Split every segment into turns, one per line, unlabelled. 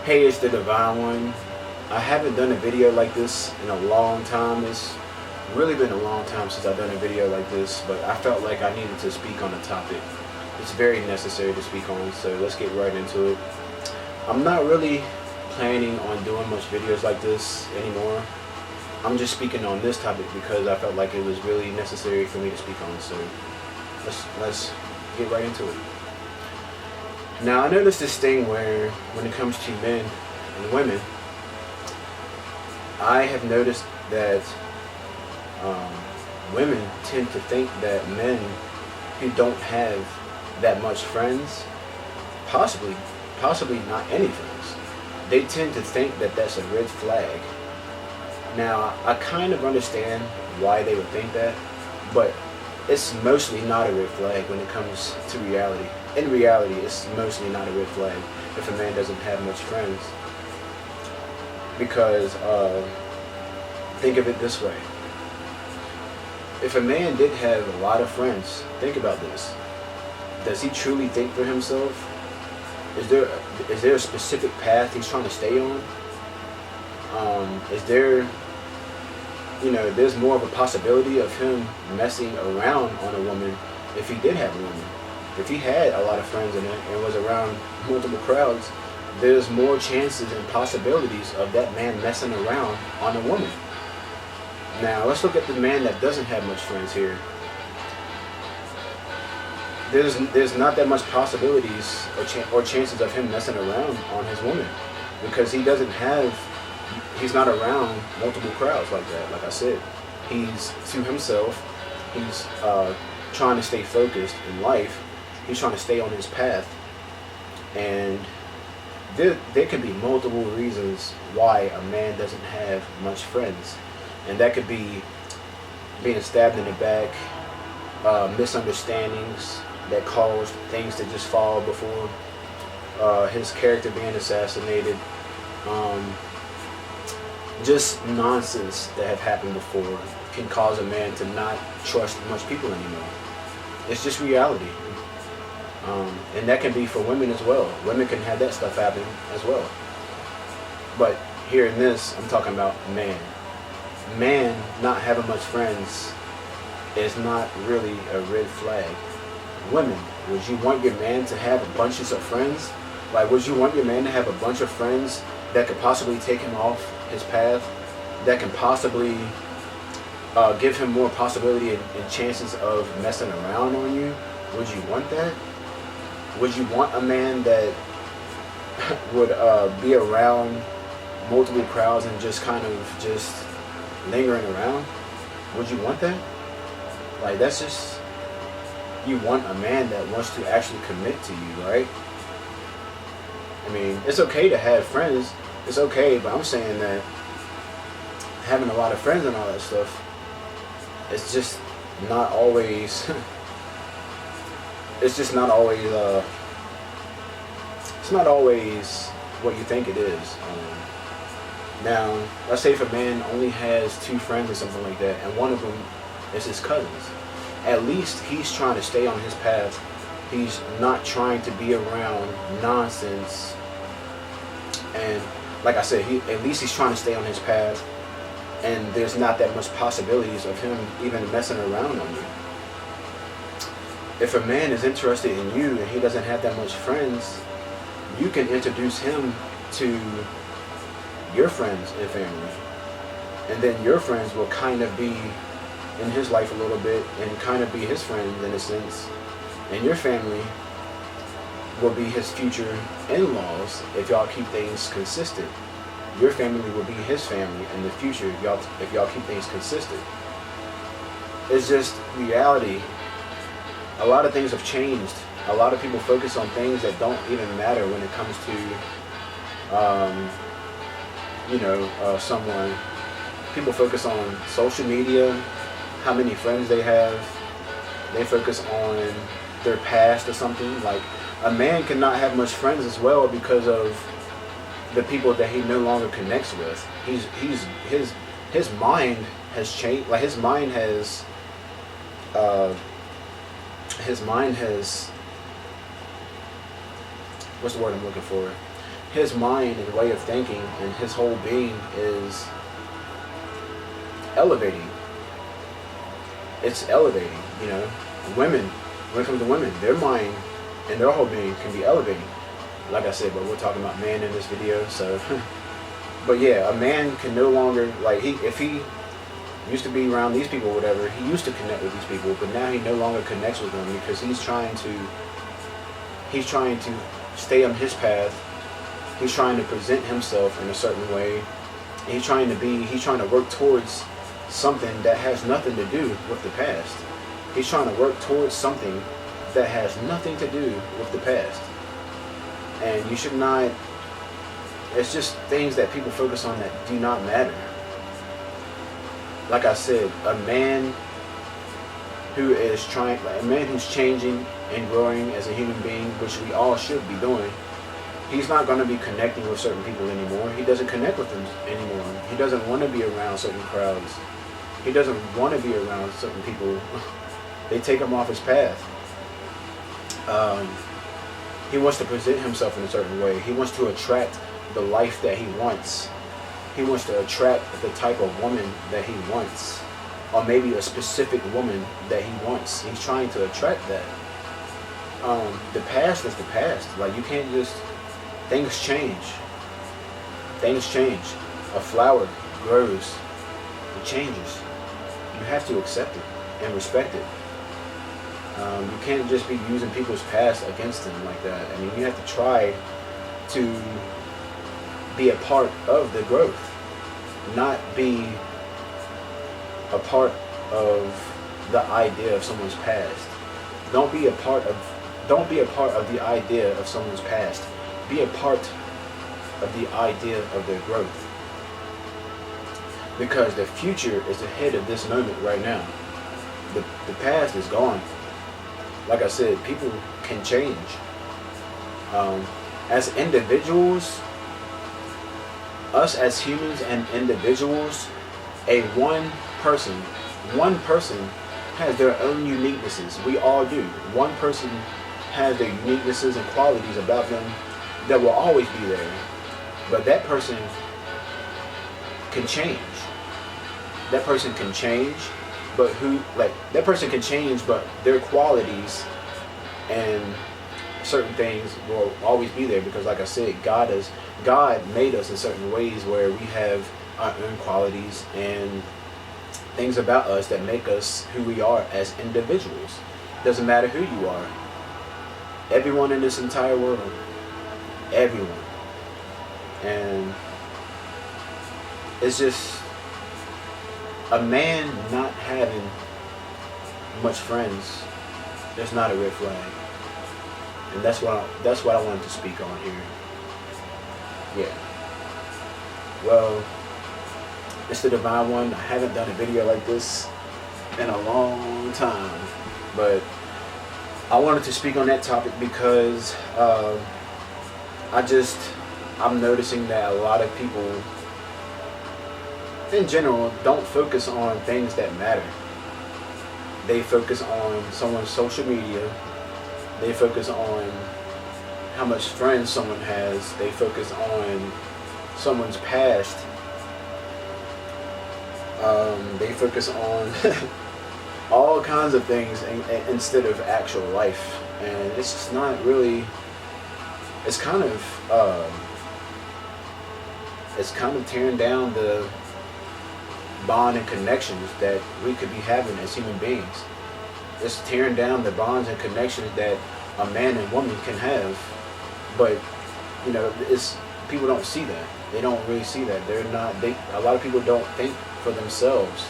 Hey, it's the Divine One. I haven't done a video like this in a long time. It's really been a long time since I've done a video like this, but I felt like I needed to speak on the topic. It's very necessary to speak on, so let's get right into it. I'm not really planning on doing much videos like this anymore. I'm just speaking on this topic because I felt like it was really necessary for me to speak on, so let's get right into it. Now, I noticed this thing where when it comes to men and women, I have noticed that women tend to think that men who don't have that much friends, possibly not any friends, they tend to think that that's a red flag. Now, I kind of understand why they would think that, but it's mostly not a red flag when it comes to reality. In reality, it's mostly not a red flag if a man doesn't have much friends. Because, think of it this way. If a man did have a lot of friends, think about this. Does he truly think for himself? Is there a specific path he's trying to stay on? Is there, there's more of a possibility of him messing around on a woman if he did have a woman. If he had a lot of friends in it and was around multiple crowds, there's more chances and possibilities of that man messing around on a woman. Now, let's look at the man that doesn't have much friends here. There's not that much possibilities or chances of him messing around on his woman because he's not around multiple crowds like that. Like I said, he's to himself. He's trying to stay focused in life. He's trying to stay on his path. And there can be multiple reasons why a man doesn't have much friends. And that could be being stabbed in the back, misunderstandings that caused things to just fall before, his character being assassinated, just nonsense that have happened before can cause a man to not trust much people anymore. It's just reality. And that can be for women as well. Women can have that stuff happen as well. But here in this, I'm talking about man. Man not having much friends is not really a red flag. Women, would you want your man to have bunches of friends? Like, would you want your man to have a bunch of friends that could possibly take him off his path? That can possibly give him more possibility and chances of messing around on you? Would you want that? Would you want a man that would be around multiple crowds and just kind of just lingering around? Would you want that? Like, that's just, you want a man that wants to actually commit to you, right? I mean, it's okay to have friends. It's okay, but I'm saying that having a lot of friends and all that stuff, it's just not always it's just not always it's not always what you think it is. Now, let's say if a man only has 2 friends or something like that, and one of them is his cousins, at least he's trying to stay on his path. He's not trying to be around nonsense, and like I said, at least he's trying to stay on his path, and there's not that much possibilities of him even messing around on you. If a man is interested in you and he doesn't have that much friends, you can introduce him to your friends and family. And then your friends will kind of be in his life a little bit and kind of be his friends in a sense. And your family will be his future in-laws if y'all keep things consistent. Your family will be his family in the future if y'all keep things consistent. It's just reality. A lot of things have changed. A lot of people focus on things that don't even matter when it comes to, someone. People focus on social media, how many friends they have. They focus on their past or something. Like, a man cannot have much friends as well because of the people that he no longer connects with. His mind has changed. Like, his mind has what's the word I'm looking for? his mind and way of thinking and his whole being is elevating. It's elevating, you know. Women, when it comes to women, their mind and their whole being can be elevating. Like I said, but we're talking about men in this video, so. But yeah, a man can no longer, like, if he used to be around these people or whatever, he used to connect with these people, but now he no longer connects with them because he's trying to stay on his path. He's trying to present himself in a certain way. He's trying to work towards something that has nothing to do with the past. He's trying to work towards something that has nothing to do with the past. And you should not, it's just things that people focus on that do not matter. Like I said, a man who's changing and growing as a human being, which we all should be doing, he's not going to be connecting with certain people anymore. He doesn't connect with them anymore. He doesn't want to be around certain crowds. He doesn't want to be around certain people. They take him off his path. He wants to present himself in a certain way. He wants to attract the life that he wants. He wants to attract the type of woman that he wants. Or maybe a specific woman that he wants. He's trying to attract that. The past is the past. Like, you can't just... Things change. Things change. A flower grows. It changes. You have to accept it and respect it. You can't just be using people's past against them like that. I mean, you have to try to be a part of the growth, not be a part of the idea of someone's past. Don't be a part of the idea of someone's past. Be a part of the idea of their growth. Because the future is ahead of this moment right now. The past is gone. Like I said, people can change. As individuals, us as humans and individuals, one person has their own uniquenesses. We all do. One person has their uniquenesses and qualities about them that will always be there. But that person can change. That person can change, but that person can change, but their qualities and certain things will always be there, because like I said, God made us in certain ways where we have our own qualities and things about us that make us who we are as individuals. Doesn't matter who you are. Everyone in this entire world. Everyone. And it's just a man not having much friends. That's not a red flag. And that's what I wanted to speak on here. Yeah. Well, it's the DaDivine One. I haven't done a video like this in a long time, but I wanted to speak on that topic because I'm noticing that a lot of people in general don't focus on things that matter. They focus on someone's social media. They focus on how much friends someone has. They focus on someone's past. They focus on all kinds of things instead of actual life. And it's just not really, it's kind of tearing down the bond and connections that we could be having as human beings. It's tearing down the bonds and connections that a man and woman can have. But you know, people don't see that. They don't really see that. A lot of people don't think for themselves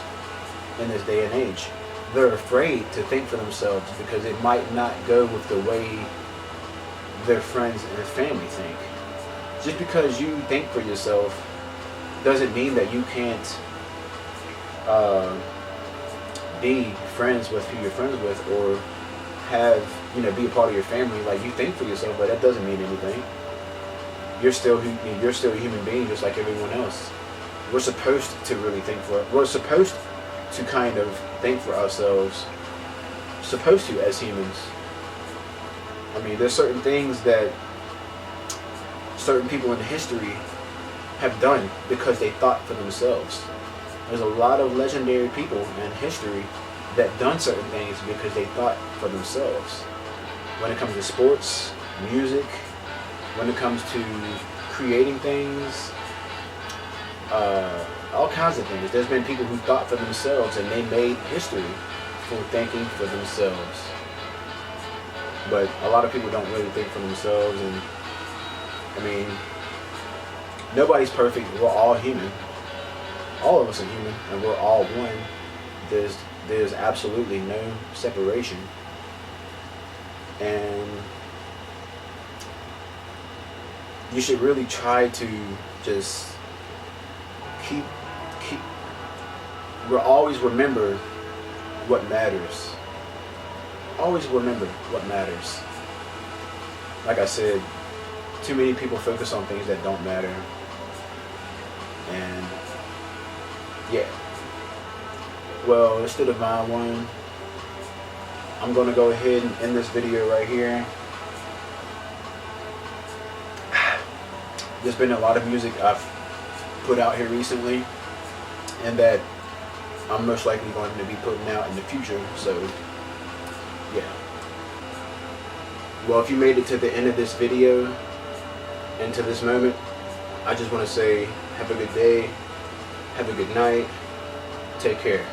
in this day and age. They're afraid to think for themselves because it might not go with the way their friends and family think. Just because you think for yourself doesn't mean that you can't be friends with who you're friends with, or be a part of your family. Like, you think for yourself, but that doesn't mean anything. You're still a human being just like everyone else. We're supposed to really we're supposed to kind of think for ourselves. Supposed to, as humans. I mean, there's certain things that certain people in history have done because they thought for themselves. There's a lot of legendary people in history that done certain things because they thought for themselves. When it comes to sports, music, when it comes to creating things, all kinds of things. There's been people who thought for themselves and they made history for thinking for themselves. But a lot of people don't really think for themselves, and I mean, nobody's perfect. We're all human. All of us are human, and we're all one. There's absolutely no separation. And you should really try to just keep always remember what matters. Always remember what matters. Like I said, too many people focus on things that don't matter. And yeah. Well, it's DaDivine One. I'm gonna go ahead and end this video right here. There's been a lot of music I've put out here recently, and that I'm most likely going to be putting out in the future, so yeah. Well, if you made it to the end of this video and to this moment, I just want to say have a good day, have a good night, take care.